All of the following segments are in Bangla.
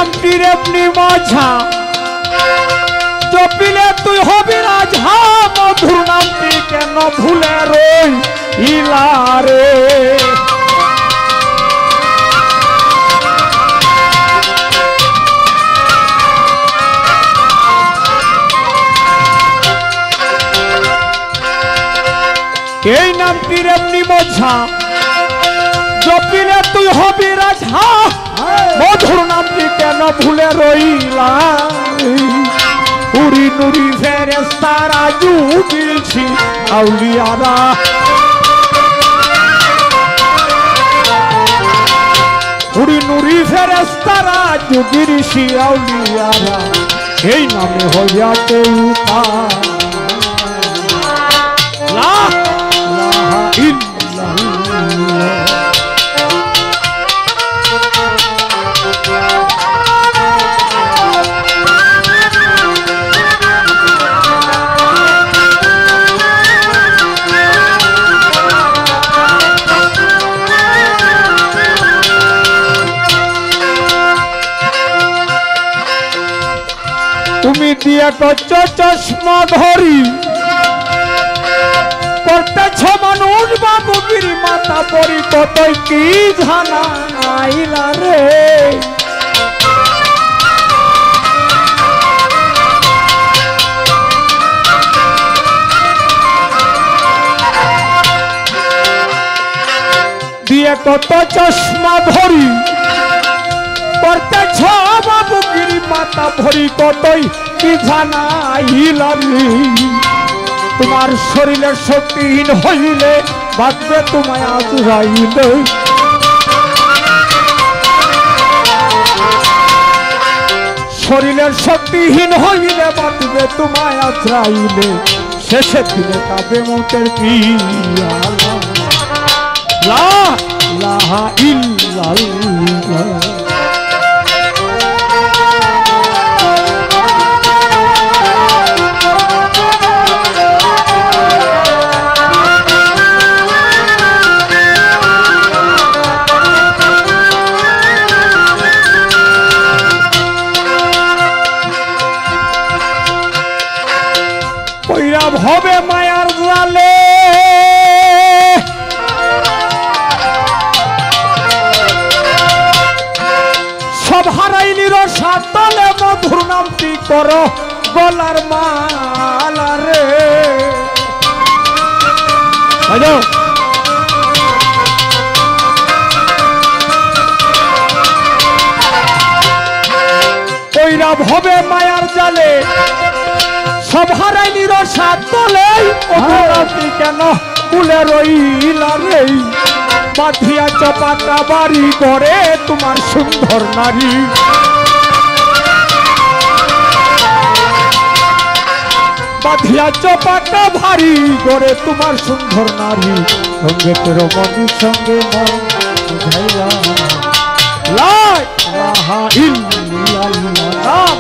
নামটির এমনি মজা জপিলে তুই হবি রাজা মধুর নামটি কেন ভুলে রইলা রে এই নামটির এমনি মজা জপিলে তুই হবি রাজা মধুর নামটি কেন ভুলে রইলা উড়ি নুরি ফেরেশতারা জুগিলছি আউলিয়ারা উড়ি নুরি ফেরেশতারা জুগিলছি আউলিয়ারা এই নামে হইয়াতে উপায় লা ইলাহা ইল্লাল্লাহ তুমি দিয়া কচ্চ চশমা ধরি করতেছ মানুষ বাবুগির মাথা পরি কতই কি জানা আইলা রে দিয়া কত চশমা ধরি করতেছ বাবুগির মাথা ভরি কতই কি জানাইলা রে তোমার শরীরের শক্তিহীন হইলে বাঁচবে তোমায় আজরাইলে শরীরের শক্তিহীন হইলে বাঁচবে তোমায় আজরাইলে শেষে দিলে কাবে মতের পিয়া লা ইলাহা ইল্লাল্লাহ হবে মায়ার জালে সব হারাইলি রসাতলে মধুর নামটি করো গলার মালা রে কৈরাব হবে মায়ার জালে সব হারাইলি রসাত তলে ওঠি কেন কুলে রইলা রে বাঁধিয়া চপাটা বাড়ি করে তোমার সুন্দর নারী বাঁধিয়া চপাটা ভারী করে তোমার সুন্দর নারী সঙ্গে তোর মধুর সঙ্গে মন বুঝাইলা লা ইলাহা ইল্লাল্লাহ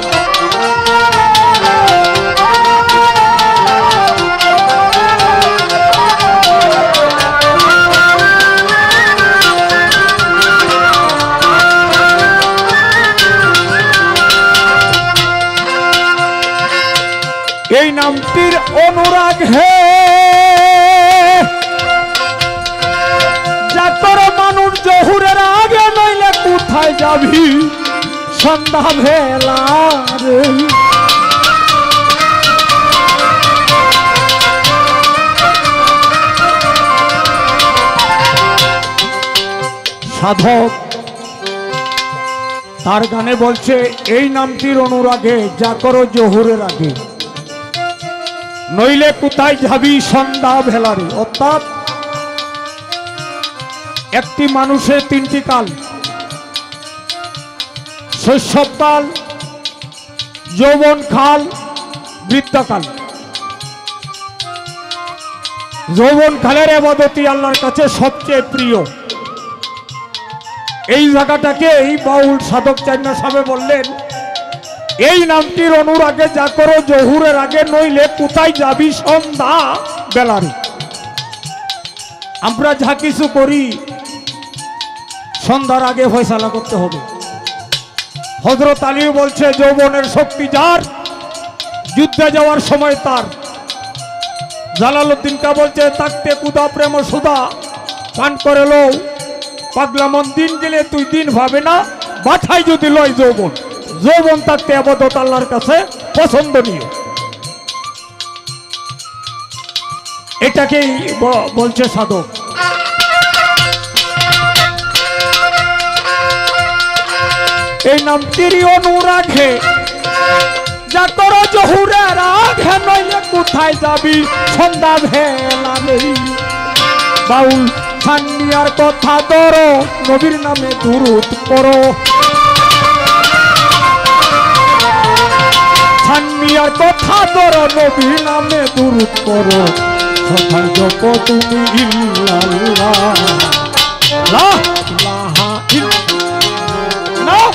এই নামটির অনুরাগ হে যা তোর মানুষ জহুরের আগে নইলে কোথায় যাবি সন্ধ্যা ভেলা রে সাধক তার গানে বলছে এই নামটির অনুরাগে যা করো জহুরের আগে নইলে কোথায় যাবি সন্ধ্যা ভেলারে অর্থাৎ একটি মানুষের তিনটি কাল শৈশবকাল যৌবনকাল বৃদ্ধকাল যৌবনকালের ইবাদতই আল্লাহর কাছে সবচেয়ে প্রিয় এই জায়গাটাকে এই বাউল সাধক চান্না সাহেব বললেন এই নামটির অনুরাগে যা করো জহুরের আগে নইলে কোথায় যাবি সন্ধ্যা বেলারে আমরা যা কিছু করি সন্ধ্যার আগে ফয়সালা করতে হবে হযরত আলী বলছে যৌবনের শক্তি যার, যুদ্ধে যাওয়ার সময় তার। জালালউদ্দিন কা বলছে থাকতে কুদা প্রেম সুদা পান করে লো, পাগলা মন দিন গেলে তুই দিন ভাবে না, বাছাই যদি লয় যৌবন, যৌবন থাকতে আবাদত আল্লাহর কাছে পছন্দনীয়। এটাকেই বলছে সাধক। এই নামটির অনুরাগে যা করো জহুরে রাগে, নইলে কোথায় যাবি সন্ধ্যা ভেলা নেই। বাউল ছান্নিয়ার কথা ধরো, নবীর নামে দুরূদ করো। ছান্নিয়ার কথা ধরো, নবীর নামে দুরূদ করো। সকাল জপ তুমি ইল্লাল্লাহ লা ইলাহা ইল্লাল্লাহ।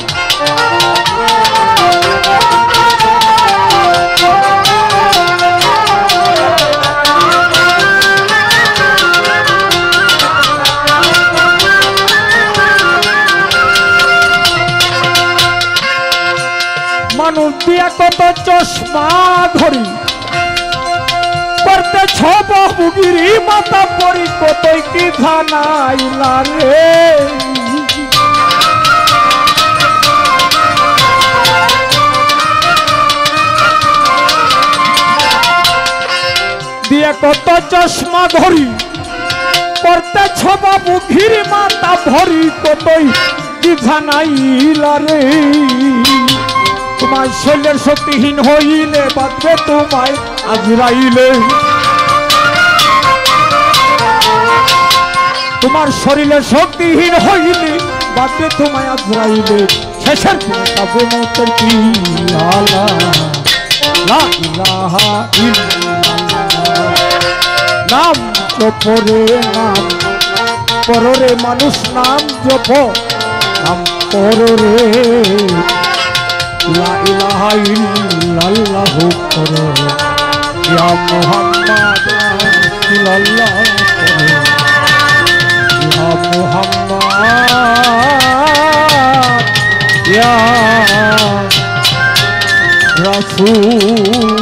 মানুষ দিয়া কত চশমা ধরি, করতে ছব বুগিরি মাথা পরি, কতই কি জানাইলা রে। দিয়া কত চশমা ধরি, করতে ছব বুগিরি মাথা ভরি, কতই কি জানাইলা রে। তোমার শরীরের শক্তিহীন হইলে বাঁধবে তোমায় আজরাইলে। তোমার শরীরের শক্তিহীন হইলে বাঁধবে তোমায় আজরাইলে। শেষের দিন তবে মতের কি লা ইলাহা ইল্লাল্লাহ। নাম জপরে নাম পররে, মানুষ নাম জপ নাম পররে। লা ইলাহা ইল্লাল্লাহ করো, ইয়া মুহাম্মদ রাসূলুল্লাহ করো, ইয়া মুহাম্মদ ইয়া রাসূল।